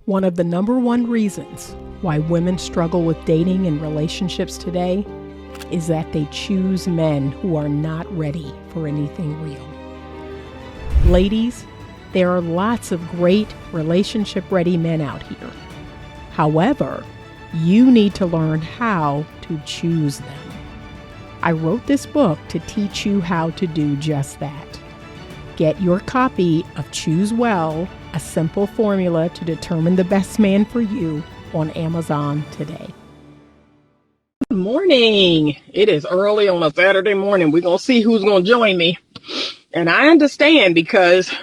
One of the number one reasons why women struggle with dating and relationships today is that they choose men who are not ready for anything real. Ladies, there are lots of great relationship-ready men out here. However, you need to learn how to choose them. I wrote this book to teach you how to do just that. Get your copy of Choose Well, a simple formula to determine the best man for you on Amazon today. Good morning. It is early on a Saturday morning. We're going to see who's going to join me. And I understand because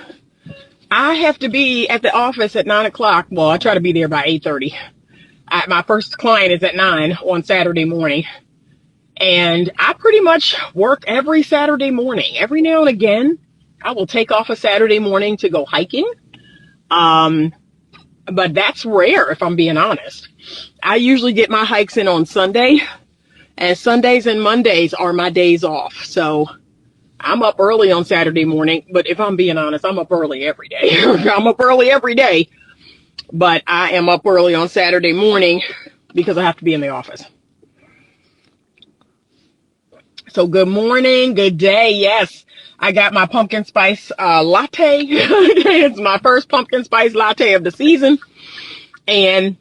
I have to be at the office at 9 o'clock. Well, I try to be there by 8:30. My first client is at 9 on Saturday morning. And I pretty much work every Saturday morning. Every now and again, I will take off a Saturday morning to go hiking. But that's rare, if I'm being honest. I usually get my hikes in on Sunday, and Sundays and Mondays are my days off. So I'm up early on Saturday morning, but if I'm being honest, I'm up early every day. I'm up early every day, but I am up early on Saturday morning because I have to be in the office. So good morning, good day. Yes, I got my pumpkin spice latte. It's my first pumpkin spice latte of the season. And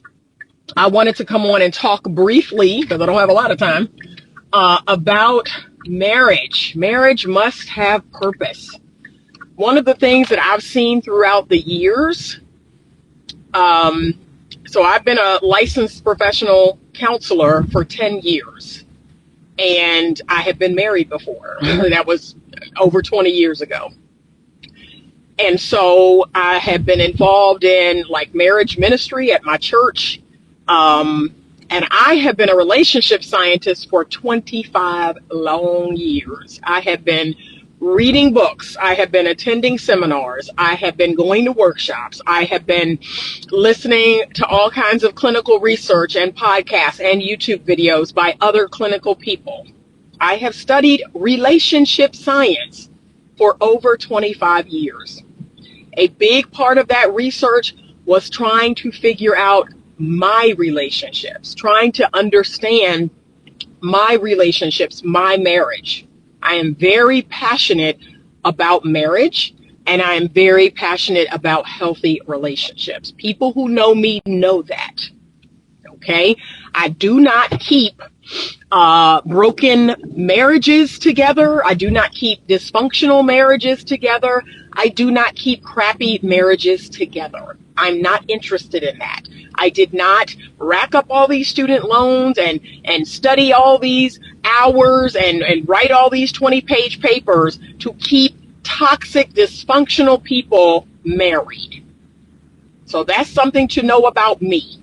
I wanted to come on and talk briefly, because I don't have a lot of time, about marriage. Marriage must have purpose. One of the things that I've seen throughout the years, so I've been a licensed professional counselor for 10 years. And I have been married before. That was over 20 years ago. And so I have been involved in like marriage ministry at my church. And I have been a relationship scientist for 25 long years. I have been reading books. I have been attending seminars. I have been going to workshops. I have been listening to all kinds of clinical research and podcasts and YouTube videos by other clinical people. I have studied relationship science for over 25 years. A big part of that research was trying to figure out my relationships, trying to understand my relationships, my marriage. I am very passionate about marriage, and I am very passionate about healthy relationships. People who know me know that. Okay? I do not keep broken marriages together. I do not keep dysfunctional marriages together. I do not keep crappy marriages together. I'm not interested in that. I did not rack up all these student loans and study all these hours and write all these 20-page papers to keep toxic, dysfunctional people married. So that's something to know about me.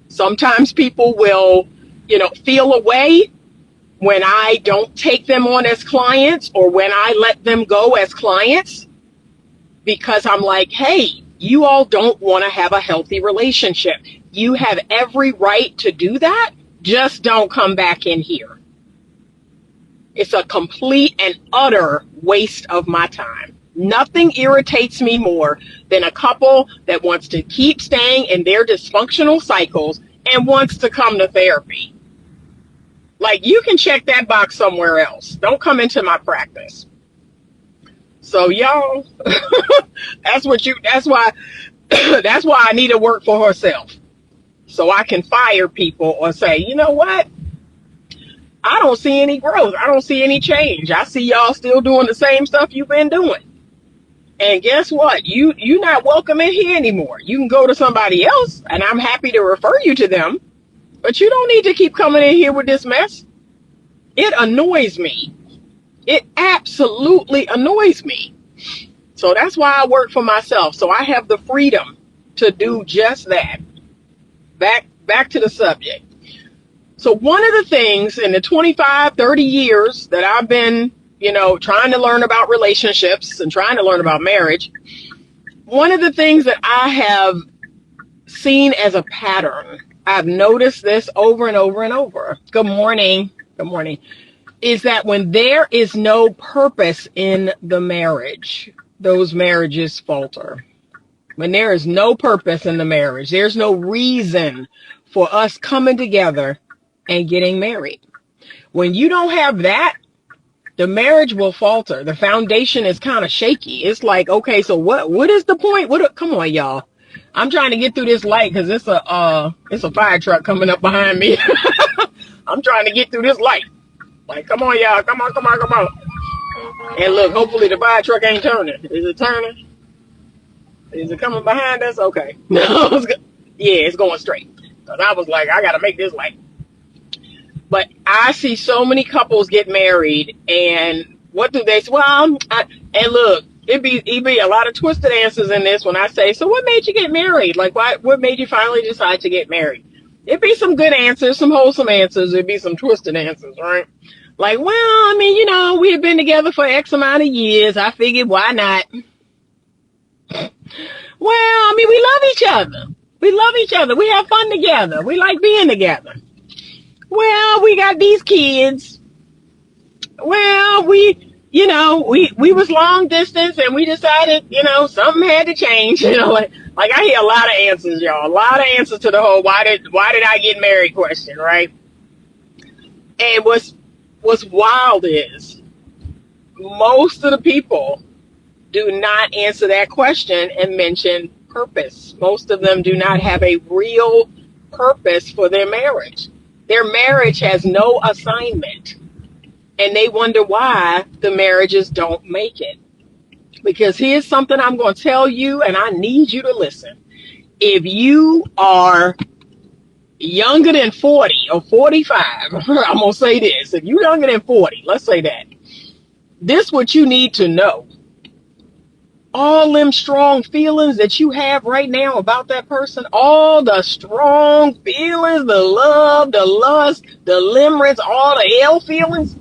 Sometimes people will, feel away when I don't take them on as clients or when I let them go as clients, because I'm like, hey, you all don't want to have a healthy relationship. You have every right to do that. Just don't come back in here. It's a complete and utter waste of my time. Nothing irritates me more than a couple that wants to keep staying in their dysfunctional cycles and wants to come to therapy. Like, you can check that box somewhere else. Don't come into my practice. So y'all, that's why I need to work for herself. So I can fire people or say, you know what? I don't see any growth. I don't see any change. I see y'all still doing the same stuff you've been doing. And guess what? You're not welcome in here anymore. You can go to somebody else, and I'm happy to refer you to them. But you don't need to keep coming in here with this mess. It annoys me. It absolutely annoys me. So that's why I work for myself. So I have the freedom to do just that. Back to the subject. So one of the things in the 25, 30 years that I've been, trying to learn about relationships and trying to learn about marriage, one of the things that I have seen as a pattern, I've noticed this over and over and over. Good morning. Good morning. Is that when there is no purpose in the marriage, those marriages falter. When there is no purpose in the marriage, there's no reason for us coming together and getting married. When you don't have that, the marriage will falter. The foundation is kind of shaky. It's like, okay, so what is the point? Come on, y'all. I'm trying to get through this light because it's a fire truck coming up behind me. I'm trying to get through this light. Like, come on, y'all. Come on, come on, come on. And look, hopefully the fire truck ain't turning. Is it turning? Is it coming behind us? Okay. No, yeah, it's going straight. Because I was like, I got to make this light. But I see so many couples get married, and what do they say? Well, and look, it'd be a lot of twisted answers in this when I say, so what made you get married? Like, what made you finally decide to get married? It'd be some good answers, some wholesome answers. It'd be some twisted answers, right? Like, well, I mean, we had been together for X amount of years. I figured, why not? Well, I mean, we love each other. We love each other. We have fun together. We like being together. Well, we got these kids. Well, we was long distance and we decided, something had to change. Like I hear a lot of answers, y'all. A lot of answers to the whole why did I get married question, right? And what's wild is most of the people do not answer that question and mention purpose. Most of them do not have a real purpose for their marriage. Their marriage has no assignment. And they wonder why the marriages don't make it. Because here's something I'm going to tell you, and I need you to listen. If you are younger than 40 or 45, I'm going to say this. If you're younger than 40, let's say that. This is what you need to know. All them strong feelings that you have right now about that person, all the strong feelings, the love, the lust, the limerence, all the L feelings,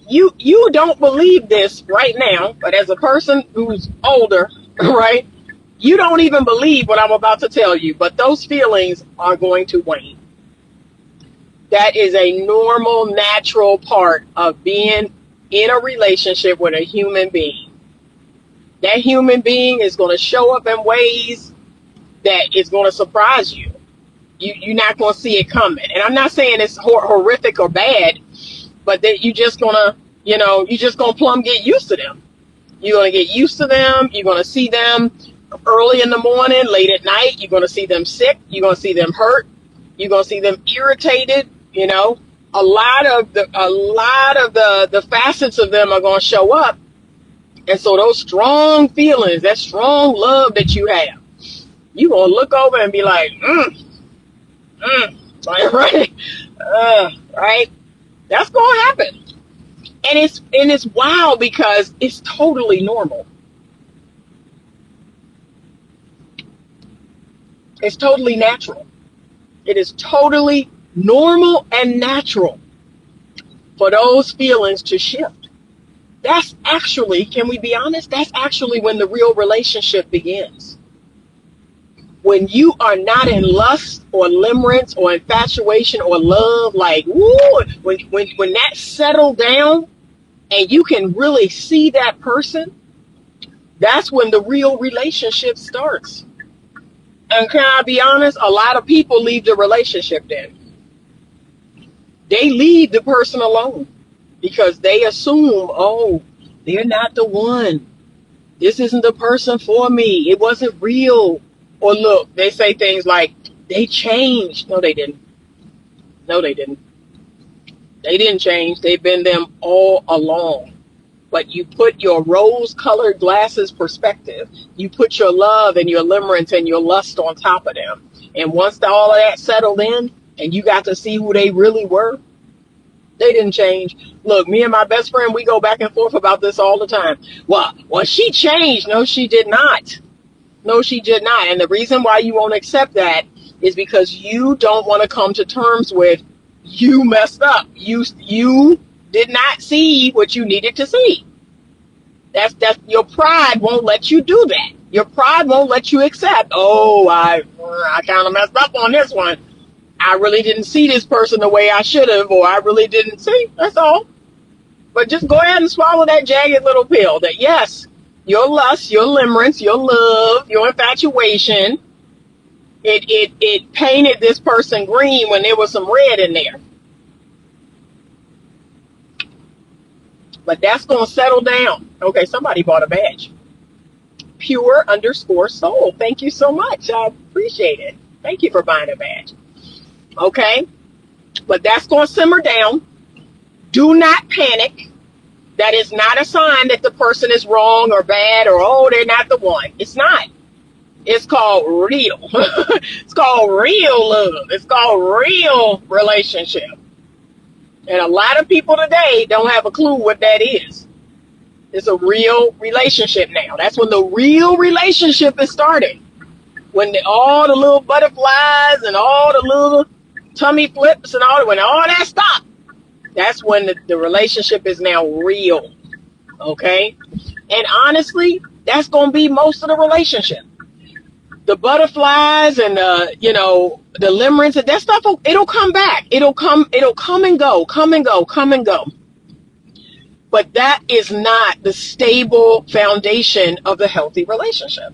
you don't believe this right now, but as a person who's older, right, you don't even believe what I'm about to tell you, but those feelings are going to wane. That is a normal, natural part of being in a relationship with a human being. That human being is going to show up in ways that is going to surprise you. You're not going to see it coming. And I'm not saying it's horrific or bad, but that you just going to, you just going to plumb get used to them. You're going to get used to them. You're going to see them early in the morning, late at night. You're going to see them sick. You're going to see them hurt. You're going to see them irritated. A lot of the facets of them are going to show up. And so those strong feelings, that strong love that you have, you're going to look over and be like, right? Right? That's going to happen. And it's wild because it's totally normal. It's totally natural. It is totally normal and natural for those feelings to shift. That's actually, can we be honest? That's actually when the real relationship begins. When you are not in lust or limerence or infatuation or love, like, woo, when that settled down and you can really see that person, that's when the real relationship starts. And can I be honest? A lot of people leave the relationship then. They leave the person alone because they assume, oh, they're not the one. This isn't the person for me. It wasn't real. Or look, they say things like, they changed. No, they didn't. No, they didn't. They didn't change. They've been them all along. But you put your rose-colored glasses perspective. You put your love and your limerence and your lust on top of them. And once all of that settled in and you got to see who they really were, they didn't change. Look, me and my best friend, we go back and forth about this all the time. Well, she changed. No, she did not. No, she did not. And the reason why you won't accept that is because you don't want to come to terms with you messed up. You did not see what you needed to see. That's your pride won't let you do that. Your pride won't let you accept, oh, I kind of messed up on this one. I really didn't see this person the way I should have, or I really didn't see. That's all. But just go ahead and swallow that jagged little pill that, yes, your lust, your limerence, your love, your infatuation, it painted this person green when there was some red in there. But that's going to settle down. Okay, somebody bought a badge. Pure_soul. Thank you so much. I appreciate it. Thank you for buying a badge. Okay, but that's going to simmer down. Do not panic. That is not a sign that the person is wrong or bad or, oh, they're not the one. It's not. It's called real. It's called real love. It's called real relationship. And a lot of people today don't have a clue what that is. It's a real relationship now. That's when the real relationship is starting. When all the little butterflies and all the little tummy flips and when all that stops, that's when the relationship is now real. Okay? And honestly, that's going to be most of the relationship. The butterflies and the limerence, that stuff, it'll come back. It'll come and go. But that is not the stable foundation of the healthy relationship.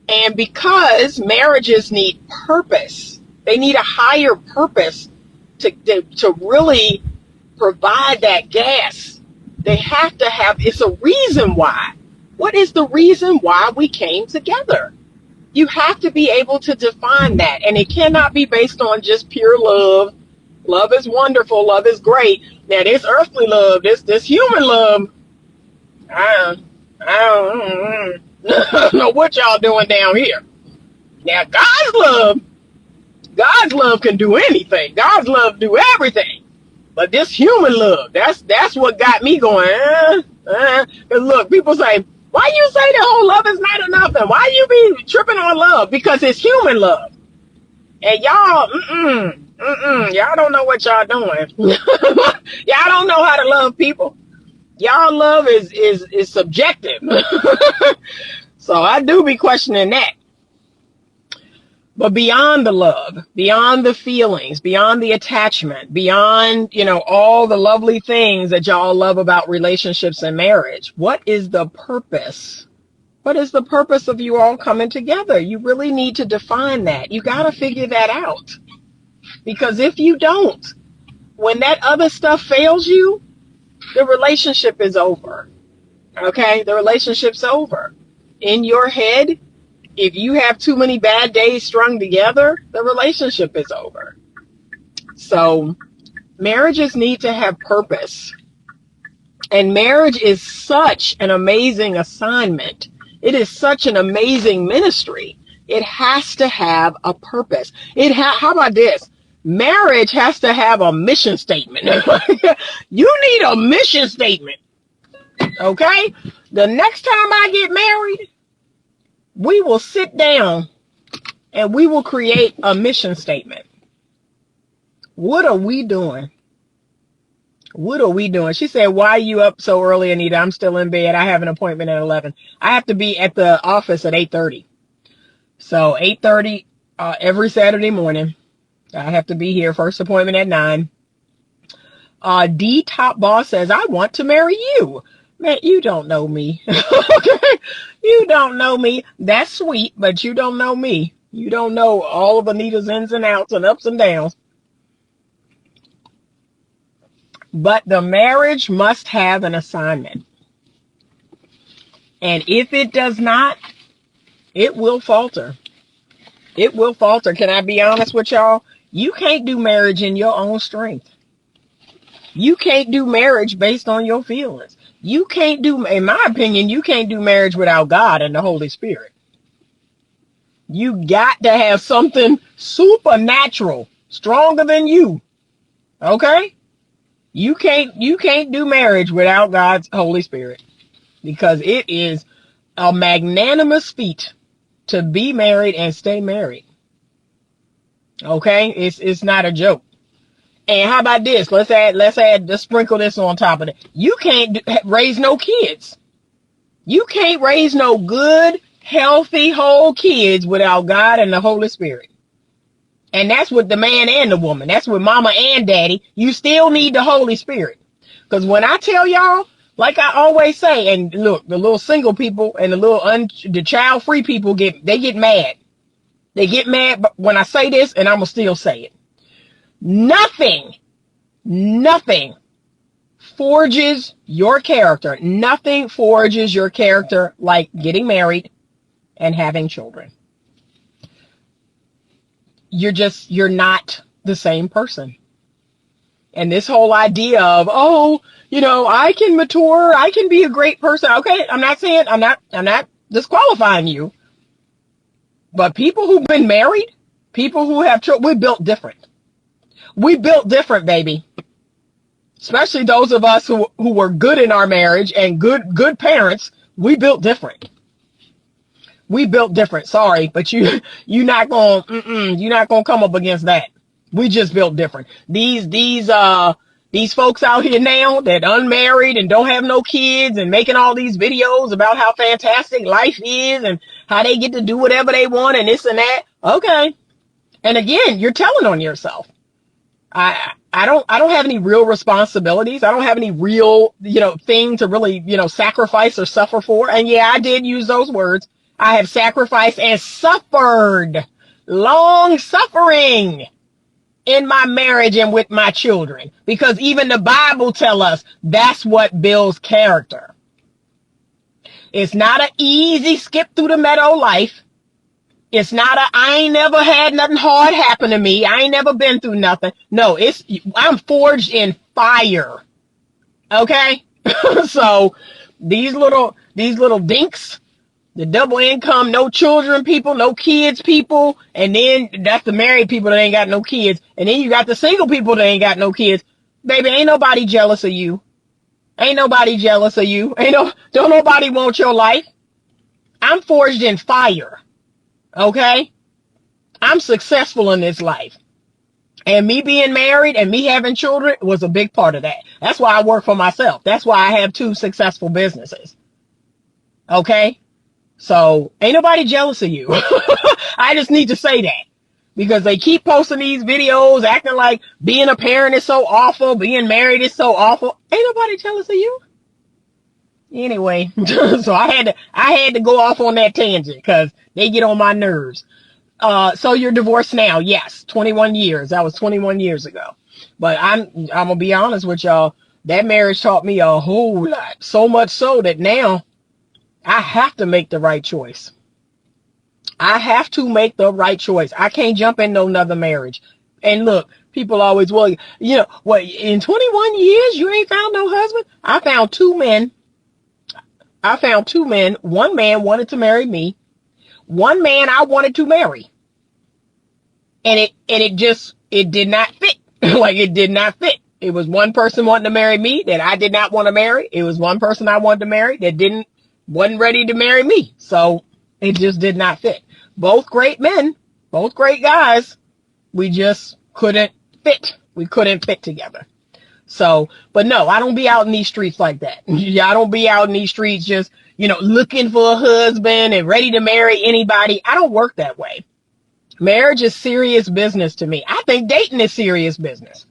And because marriages need purpose, they need a higher purpose to really provide that gas. They have to have, it's a reason why. What is the reason why we came together? You have to be able to define that. And it cannot be based on just pure love. Love is wonderful. Love is great. Now, this earthly love, this human love, I don't know what y'all doing down here. Now, God's love can do anything. God's love do everything. But this human love, that's what got me going. Because look, people say, why you say the whole love is not enough? And why you be tripping on love? Because it's human love. And y'all, y'all don't know what y'all doing. Y'all don't know how to love people. Y'all love is subjective. So I do be questioning that. But beyond the love, beyond the feelings, beyond the attachment, beyond, all the lovely things that y'all love about relationships and marriage, what is the purpose? What is the purpose of you all coming together? You really need to define that. You got to figure that out. Because if you don't, when that other stuff fails you, the relationship is over. Okay? The relationship's over. In your head, if you have too many bad days strung together, the relationship is over. So marriages need to have purpose. And marriage is such an amazing assignment. It is such an amazing ministry. It has to have a purpose. How about this? Marriage has to have a mission statement. You need a mission statement. Okay? The next time I get married, we will sit down and we will create a mission statement. What are we doing? What are we doing? She said, why are you up so early, Anita? I'm still in bed. I have an appointment at 11. I have to be at the office at 8:30. So 8:30 every Saturday morning. I have to be here. First appointment at 9. D Top Boss says, I want to marry you. Man, you don't know me. Okay? You don't know me. That's sweet, but you don't know me. You don't know all of Anita's ins and outs and ups and downs. But the marriage must have an assignment. And if it does not, it will falter. It will falter. Can I be honest with y'all? You can't do marriage in your own strength. You can't do marriage based on your feelings. You can't do, in my opinion, you can't do marriage without God and the Holy Spirit. You got to have something supernatural, stronger than you. Okay? You can't do marriage without God's Holy Spirit, because it is a magnanimous feat to be married and stay married. Okay? It's not a joke. And how about this? Let's sprinkle this on top of it. You can't raise no kids. You can't raise no good, healthy, whole kids without God and the Holy Spirit. And that's with the man and the woman. That's with mama and daddy. You still need the Holy Spirit. Because when I tell y'all, Like I always say, and look, the little single people and the child free people get mad. They get mad when I say this, and I'm gonna still say it. Nothing forges your character. Nothing forges your character like getting married and having children. You're not the same person. And this whole idea of, oh, I can mature, I can be a great person. Okay, I'm not disqualifying you. But people who've been married, people who have children, we built different. We built different, baby. Especially those of us who were good in our marriage and good parents, we built different. We built different. Sorry, but you're not gonna come up against that. We just built different. These folks out here now that unmarried and don't have no kids and making all these videos about how fantastic life is and how they get to do whatever they want and this and that. Okay. And again, you're telling on yourself. I don't have any real responsibilities. I don't have any real, thing to really, sacrifice or suffer for. And yeah, I did use those words. I have sacrificed and suffered, long suffering in my marriage and with my children, because even the Bible tells us that's what builds character. It's not an easy skip through the meadow life. It's not I ain't never had nothing hard happen to me. I ain't never been through nothing. No, I'm forged in fire. Okay? So these little dinks, the double income, no children people, no kids people, and then that's the married people that ain't got no kids, and then you got the single people that ain't got no kids. Baby, ain't nobody jealous of you. Ain't nobody jealous of you. Don't nobody want your life. I'm forged in fire. Okay? I'm successful in this life. And me being married and me having children was a big part of that. That's why I work for myself. That's why I have 2 successful businesses. Okay? So ain't nobody jealous of you. I just need to say that because they keep posting these videos acting like being a parent is so awful, being married is so awful. Ain't nobody jealous of you. Anyway, so I had to go off on that tangent because they get on my nerves. So you're divorced now? Yes, 21 years. That was 21 years ago. But I'm gonna be honest with y'all. That marriage taught me a whole lot. So much so that now I have to make the right choice. I have to make the right choice. I can't jump in no another marriage. And look, people always, well, in 21 years, you ain't found no husband? I found 2 men. One man wanted to marry me. One man I wanted to marry. And it did not fit. Like it did not fit. It was one person wanting to marry me that I did not want to marry. It was one person I wanted to marry that wasn't ready to marry me. So it just did not fit. Both great men, both great guys. We just couldn't fit. We couldn't fit together. So, but no, I don't be out in these streets like that. I don't be out in these streets just, looking for a husband and ready to marry anybody. I don't work that way. Marriage is serious business to me. I think dating is serious business.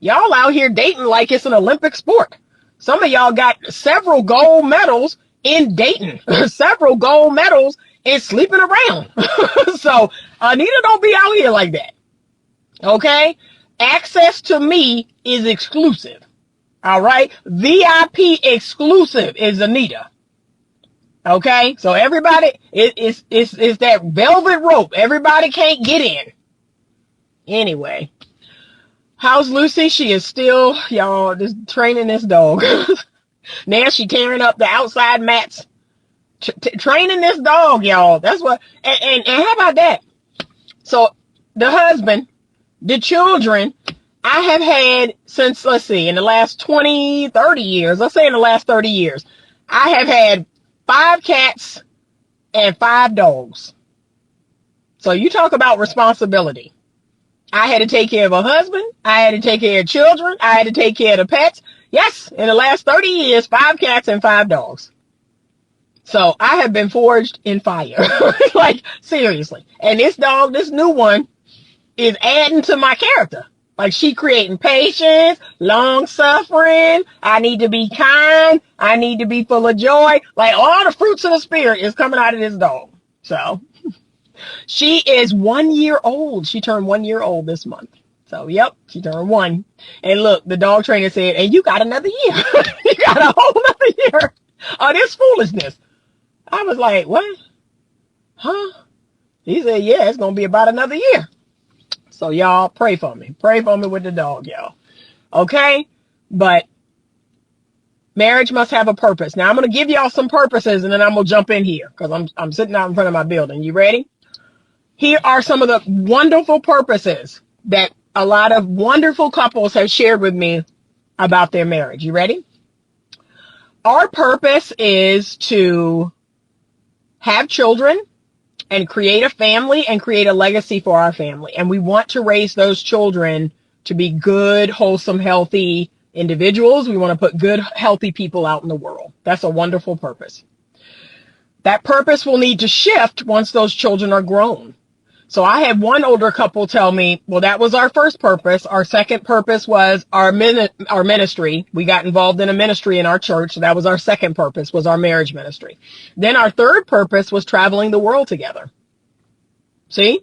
Y'all out here dating like it's an Olympic sport. Some of y'all got several gold medals in dating, several gold medals in sleeping around. So, Anita, don't be out here like that. Okay? Access to me is exclusive. All right? VIP exclusive is Anita. Okay? So everybody, it's that velvet rope. Everybody can't get in. Anyway. How's Lucy? She is still, y'all, just training this dog. Now she tearing up the outside mats. Training this dog, y'all. That's what, and how about that? So the husband, the children, I have had since, let's see, in the last 20, 30 years, let's say in the last 30 years, I have had 5 cats and 5 dogs. So you talk about responsibility. I had to take care of a husband. I had to take care of children. I had to take care of the pets. Yes, in the last 30 years, 5 cats and 5 dogs. So I have been forged in fire. Like, seriously. And this dog, this new one, is adding to my character. Like she creating patience, long suffering. I need to be kind. I need to be full of joy. Like all the fruits of the spirit is coming out of this dog. So she is 1 year old. She turned 1 year old this month. So yep, she turned one. And look, the dog trainer said, and you got another year. You got a whole another year of this foolishness. I was like, what? Huh? He said, yeah, it's going to be about another year. So y'all pray for me. Pray for me with the dog, y'all. Okay? But marriage must have a purpose. Now I'm going to give y'all some purposes and then I'm going to jump in here because I'm sitting out in front of my building. You ready? Here are some of the wonderful purposes that a lot of wonderful couples have shared with me about their marriage. You ready? Our purpose is to have children and create a family and create a legacy for our family. And we want to raise those children to be good, wholesome, healthy individuals. We want to put good, healthy people out in the world. That's a wonderful purpose. That purpose will need to shift once those children are grown. So I had one older couple tell me, well, that was our first purpose. Our second purpose was our ministry. We got involved in a ministry in our church. So that was our second purpose, was our marriage ministry. Then our third purpose was traveling the world together. See?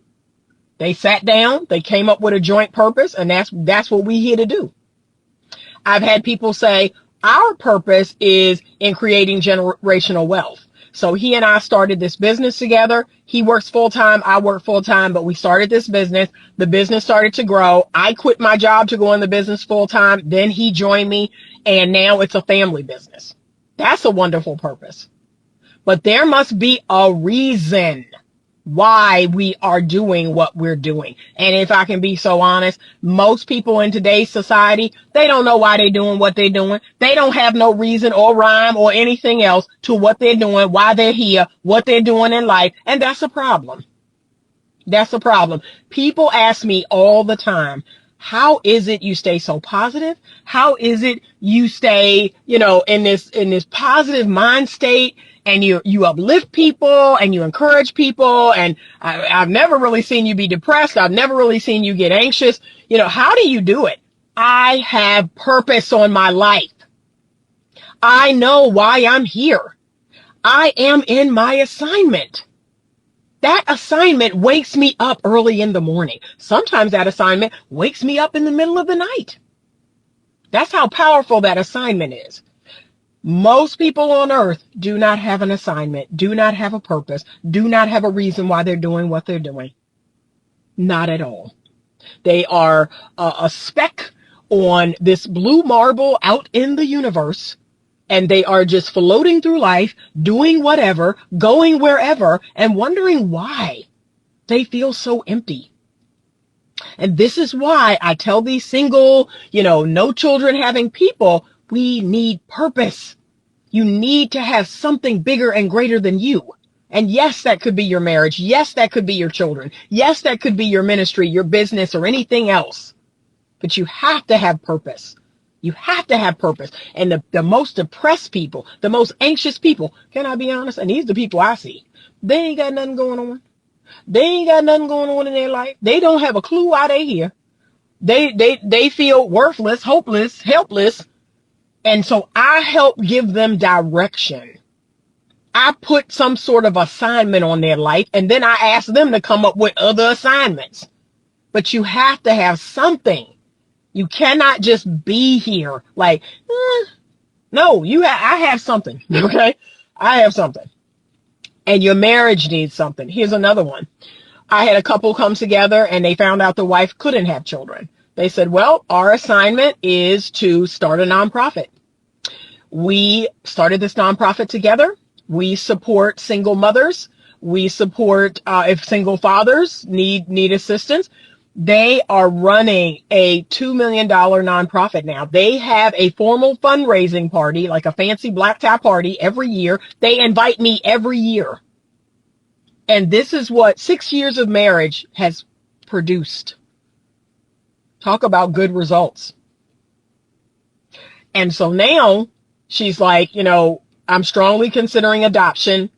They sat down, they came up with a joint purpose, and that's what we here to do. I've had people say, our purpose is in creating generational wealth. So he and I started this business together. He works full-time, I work full-time, but we started this business. The business started to grow. I quit my job to go in the business full-time. Then he joined me, and now it's a family business. That's a wonderful purpose. But there must be a reason why we are doing what we're doing. And if I can be so honest, most people in today's society, they don't know why they're doing what they're doing. They don't have no reason or rhyme or anything else to what they're doing, why they're here, what they're doing in life. And that's a problem. That's a problem. People ask me all the time, how is it you stay so positive? How is it you stay, in this positive mind state, and you uplift people and you encourage people? And I've never really seen you be depressed. I've never really seen you get anxious. How do you do it? I have purpose on my life. I know why I'm here. I am in my assignment. That assignment wakes me up early in the morning. Sometimes that assignment wakes me up in the middle of the night. That's how powerful that assignment is. Most people on earth do not have an assignment, do not have a purpose, do not have a reason why they're doing what they're doing. Not at all. They are a speck on this blue marble out in the universe, and they are just floating through life, doing whatever, going wherever, and wondering why they feel so empty. And this is why I tell these single, no children having people, we need purpose. You need to have something bigger and greater than you. And yes, that could be your marriage. Yes, that could be your children. Yes, that could be your ministry, your business, or anything else. But you have to have purpose. You have to have purpose. And the most depressed people, the most anxious people, can I be honest? And these are the people I see. They ain't got nothing going on. They ain't got nothing going on in their life. They don't have a clue why they here. They feel worthless, hopeless, helpless. And so I help give them direction. I put some sort of assignment on their life, and then I ask them to come up with other assignments. But you have to have something. You cannot just be here like, no, I have something. Okay. I have something. And your marriage needs something. Here's another one. I had a couple come together and they found out the wife couldn't have children. They said, well, our assignment is to start a nonprofit. We started this nonprofit together. We support single mothers. We support if single fathers need assistance. They are running a $2 million nonprofit now. They have a formal fundraising party, like a fancy black tie party every year. They invite me every year. And this is what 6 years of marriage has produced. Talk about good results. And so now she's like, I'm strongly considering adoption.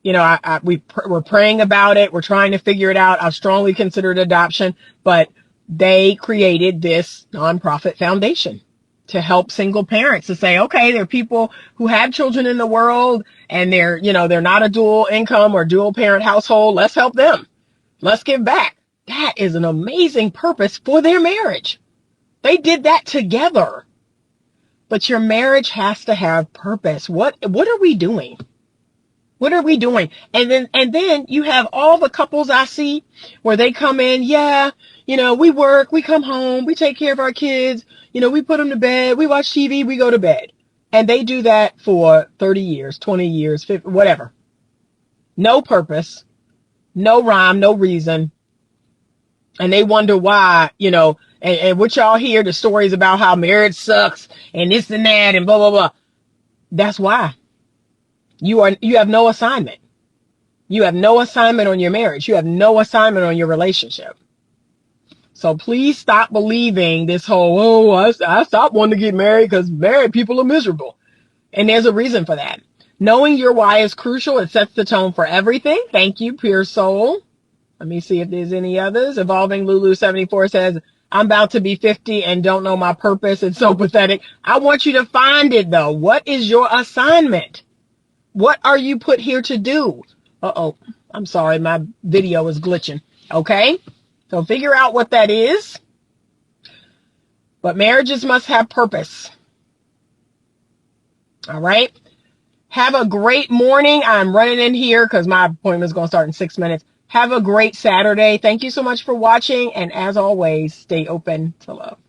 We're praying about it. We're trying to figure it out. I've strongly considered adoption, but they created this nonprofit foundation to help single parents, to say, okay, there are people who have children in the world and they're not a dual income or dual parent household. Let's help them. Let's give back. That is an amazing purpose for their marriage. They did that together. But your marriage has to have purpose. What are we doing? What are we doing? And then you have all the couples I see where they come in, yeah, we work, we come home, we take care of our kids, we put them to bed, we watch TV, we go to bed. And they do that for 30 years, 20 years, 50, whatever. No purpose, no rhyme, no reason. And they wonder why, and what y'all hear, the stories about how marriage sucks and this and that and blah, blah, blah. That's why. You have no assignment. You have no assignment on your marriage. You have no assignment on your relationship. So please stop believing this whole, I stopped wanting to get married because married people are miserable. And there's a reason for that. Knowing your why is crucial. It sets the tone for everything. Thank you, Pure Soul. Let me see if there's any others. Evolving Lulu 74 says, I'm about to be 50 and don't know my purpose. It's so pathetic. I want you to find it though. What is your assignment? What are you put here to do? Uh-oh. I'm sorry. My video is glitching. Okay. So figure out what that is. But marriages must have purpose. All right. Have a great morning. I'm running in here because my appointment is going to start in 6 minutes. Have a great Saturday. Thank you so much for watching. And as always, stay open to love.